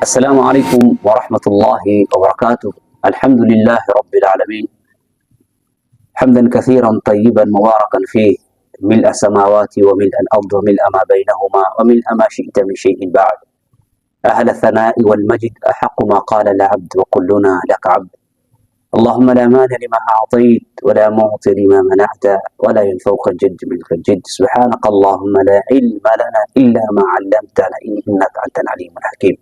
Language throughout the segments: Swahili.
السلام عليكم ورحمة الله وبركاته. الحمد لله رب العالمين، حمدا كثيرا طيبا مباركا فيه، ملء السماوات وملء الأرض وملء ما بينهما وملء ما شئت من شيء بعد. أهل الثناء والمجد أحق ما قال العبد وكلنا لك عبد. اللهم لا مانع لما أعطيت ولا معطي لما منعت ولا ينفوك الجد منك الجد. سبحانك اللهم لا علم لنا إلا ما علمتنا إنك أنت العليم الحكيم.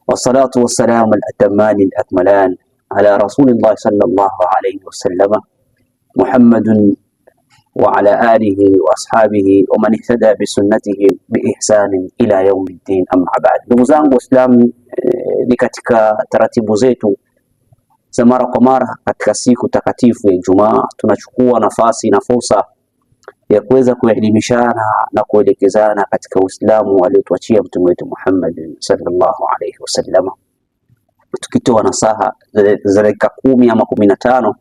والصلاة والسلام الأتمان الأكملان على رسول الله صلى الله عليه وسلم محمد وعلى آله وأصحابه ومن اهتدى بسنته بإحسان إلى يوم الدين. أما بعد، ndugu zangu Waislamu, ni katika taratibu zetu za mara kwa mara katika siku takatifu ya Ijumaa tunachukua nafasi na fursa ya kuweza kuelimishana na kuelekezana katika Uislamu aliotuachia mtume wetu Muhammad sallallahu alayhi wasallam, tukitoa nasaha za dakika 10 ama 15.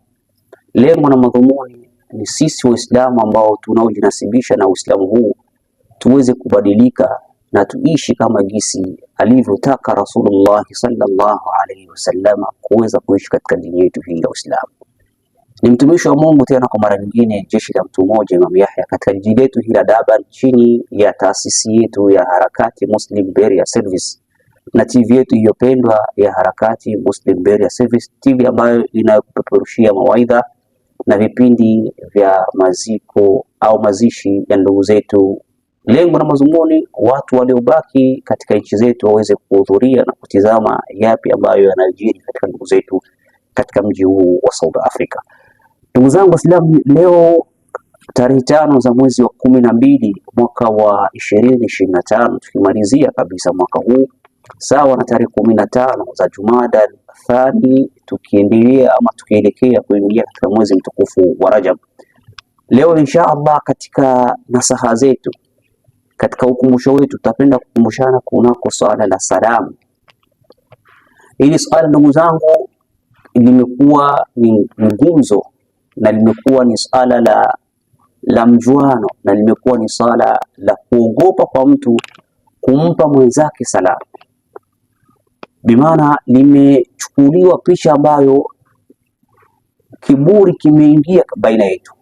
Lengo na madhumuni ni sisi Waislamu ambao tunaojinasibisha na Uislamu huu tuweze kubadilika na tuishi kama jinsi alivyotaka Rasulullah sallallahu alayhi wasallam kuweza kuishi katika dini yetu hii ya Uislamu. Ni mtumishi wa Mungu tena kwa mara nyingine, jeshi la mtu mmoja, Imam Yahya, katika jiji letu hili la Durban, chini ya taasisi yetu ya Harakati Muslim Beria Service na TV yetu iliyopendwa ya Harakati Muslim Beria Service, TV ambayo inayopeperushia mawaidha na vipindi vya maziko au mazishi ya ndugu zetu. Lengo na mazumuni watu waliobaki katika nchi zetu waweze kuhudhuria na kutizama yapi ambayo yanajiri katika ndugu zetu katika mji huu wa South Africa. Ndugu zangu Waislamu, leo tarehe 5 za mwezi wa 12 mwaka wa 2025, tukimalizia kabisa mwaka huu sawa na tarehe 15 za Jumada Thani, tukiendelea ama tukielekea kuingia katika mwezi mtukufu wa Rajab. Leo insha Allah katika nasaha zetu, katika ukumbusho wetu, tutapenda kukumbushana kunako swala la salamu. Hili swala ndugu zangu limekuwa ni ngumzo na limekuwa ni swala la mjuano na limekuwa ni swala la kuogopa kwa mtu kumpa mwenzake salamu. Bimaana limechukuliwa picha ambayo kiburi kimeingia baina yetu,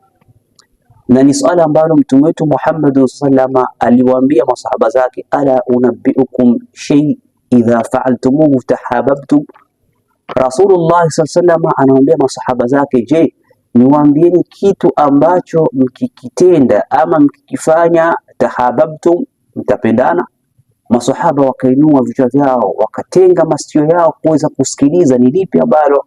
na ni swala ambalo mtume wetu Muhammad sallallahu aliwaambia masahaba zake, ala unabbiukum shay idha fa'altumuhu tahabbtum. Rasulullah sallallahu anawaambia masahaba zake, je, niwaambieni kitu ambacho mkikitenda ama mkikifanya tahabbtum, mtapendana? Masahaba wakainua vichwa vyao, wakatenga masikio yao kuweza kusikiliza ni lipi ambalo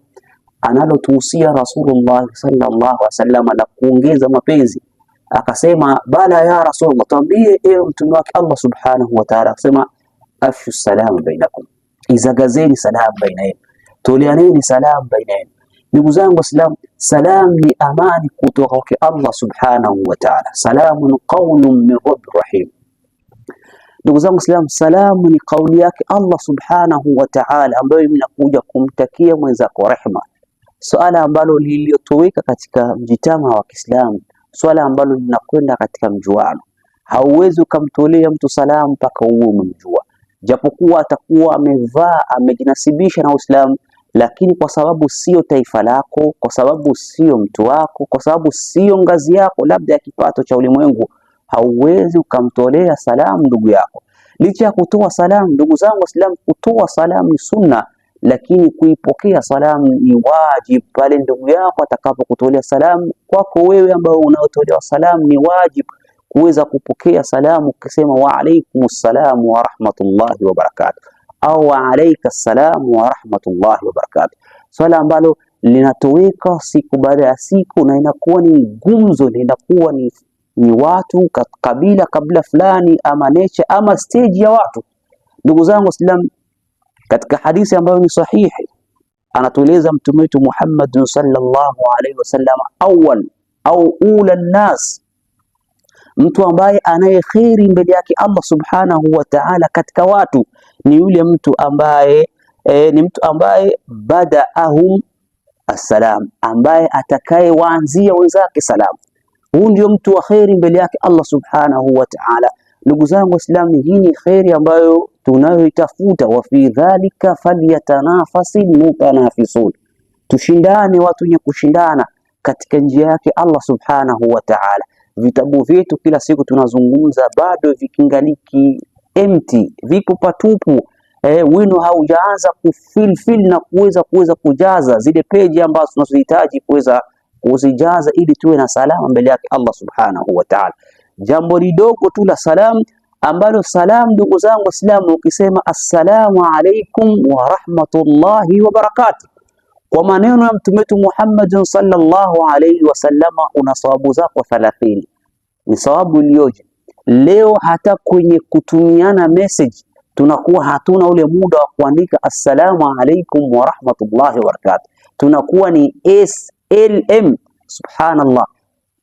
analotuhusia Rasulullah sallallahu alaihi wasallam na kuongeza mapenzi. Akasema, bala ya Rasulullah, tuambie ewe mtume wake Allah subhanahu wa ta'ala. Akasema, afshu salam bainakum, izagazeni salam baina yenu, toleaneni salam baina yenu. Ndugu zangu Waislamu, salam ni amani kutoka kwa Allah subhanahu wa ta'ala. Salamun qawlun min rabbir rahim. Ndugu zangu Waislamu, salamu ni kauli yake Allah subhanahu wa ta'ala ambayo mnakuja kumtakia mwenzako rehema, swala ambalo lililotoweka katika mjitama wa Kiislamu, swala ambalo linakwenda katika mjuano. Hauwezi ukamtolea mtu salamu mpaka uwe umemjua, japokuwa atakuwa amevaa amejinasibisha na Uislamu, lakini kwa sababu sio taifa lako, kwa sababu sio mtu wako, kwa sababu sio ngazi yako labda ya kipato cha ulimwengu, hauwezi ukamtolea salamu ndugu yako. Licha ya kutoa salamu, ndugu zangu Waislamu, kutoa salamu ni sunna, lakini kuipokea salamu ni wajib. Pale ndugu yako atakapokutolea salamu, kwako wewe ambao unaotolewa salamu ni wajib kuweza kupokea salamu ukisema wa alaikumus salam wa rahmatullahi wa barakatuh au wa alaikas salam wa rahmatullahi wa barakatuh, swala ambalo linatoweka siku baada ya siku na inakuwa ni gumzo, linakuwa ni watu kabila fulani ama nature ama stage ya watu. Ndugu zangu Waislamu, katika hadithi ambayo ni sahihi anatueleza mtume wetu Muhammad sallallahu alaihi wasallam, ula nas, mtu ambaye anaye kheri mbele yake Allah subhanahu wa ta'ala katika watu ni yule mtu ambaye badaahum assalam, ambaye atakaye waanzia wenzake salamu. Huu ndio mtu wa kheri mbele yake Allah subhanahu wa ta'ala. Ndugu zangu Waislamu, hii ni kheri ambayo tunayoitafuta. Wa fi dhalika falyatanafasil mutanafisun, tushindane watu wenye kushindana katika njia yake Allah subhanahu wa ta'ala. Vitabu vyetu kila siku tunazungumza bado vikingaliki empty, viko patupu. Wino haujaanza kufilfil na kuweza kujaza zile peji ambazo tunazohitaji kuweza kuzijaza ili tuwe na salama mbele yake Allah subhanahu wa ta'ala. Jambo lidogo tu la salam, ambalo salam, ndugu zangu Waislamu, ukisema assalamu alaikum wa rahmatullahi wa barakatuh kwa maneno ya mtume wetu Muhammad sallallahu alayhi wasallama, una thawabu zako 30. Ni thawabu iliyoje! Leo hata kwenye kutumiana message tunakuwa hatuna ule muda wa kuandika assalamu alaikum wa rahmatullahi wa barakatuh, tunakuwa ni SLM. Subhanallah,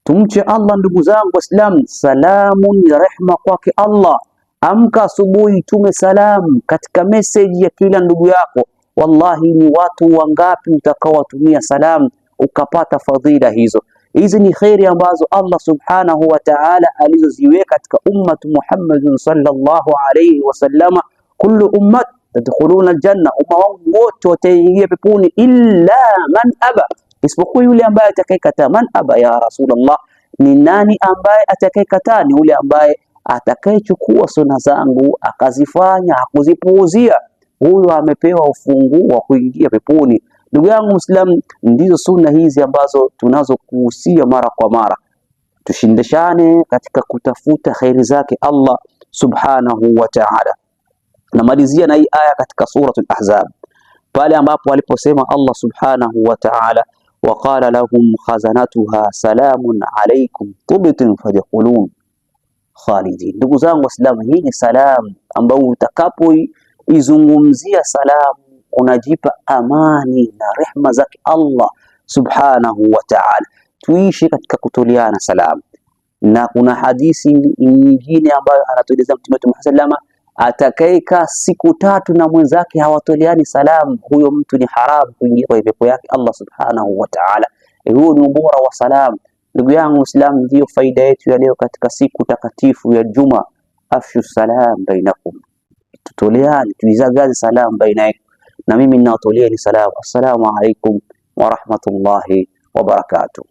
tumche Allah ndugu zangu Waislamu. Salamun ya rehma kwake Allah. Amka asubuhi, tume salam katika message ya kila ndugu yako. Wallahi, ni watu wangapi utakaowatumia salam ukapata fadhila hizo. Hizi ni khairi ambazo Allah subhanahu wa ta'ala alizoziweka katika ummatu Muhammad sallallahu alayhi wasallama. Kullu ummat tadkhuluna aljanna, umma wangu wote wataingia peponi illa man aba, isipokuwa yule ambaye atakayekataa. Man aba ya Rasulullah, ni nani ambaye atakayekataa? Ni yule ambaye atakayechukua sunna zangu akazifanya, hakuzipuuzia, huyo amepewa ufunguo wa kuingia peponi. Ndugu yangu Muislamu, ndizo sunna hizi ambazo tunazokuhusia mara kwa mara. Tushindishane katika kutafuta khairi zake Allah subhanahu wa ta'ala. Namalizia na hii aya katika suratul Ahzab, pale ambapo aliposema Allah subhanahu wa ta'ala, wa qala lahum khazanatuha salamun alaykum tubtum fadkhulun khalidin. Ndugu zangu Waislamu, hii ni salamu ambayo utakapoizungumzia salamu unajipa amani na rehma zake Allah subhanahu wa ta'ala. Tuishi katika kutoleana salamu. Na kuna hadithi nyingine ambayo anatueleza Mtume wetu Muhammad sallama, atakayekaa siku 3 na mwenzake hawatoleani salamu, huyo mtu ni haramu kuingia kwa pepo yake Allah subhanahu wa ta'ala. Huo ni ubora wa salamu. Ndugu yangu Muislamu, ndio faida yetu ya leo katika siku takatifu ya Juma. Afshu salam bainakum, tutoleane, tuizagaze salamu baina yetu. Na mimi ninawatolea ni salamu. Assalamu alaikum wa rahmatullahi wa barakatuh.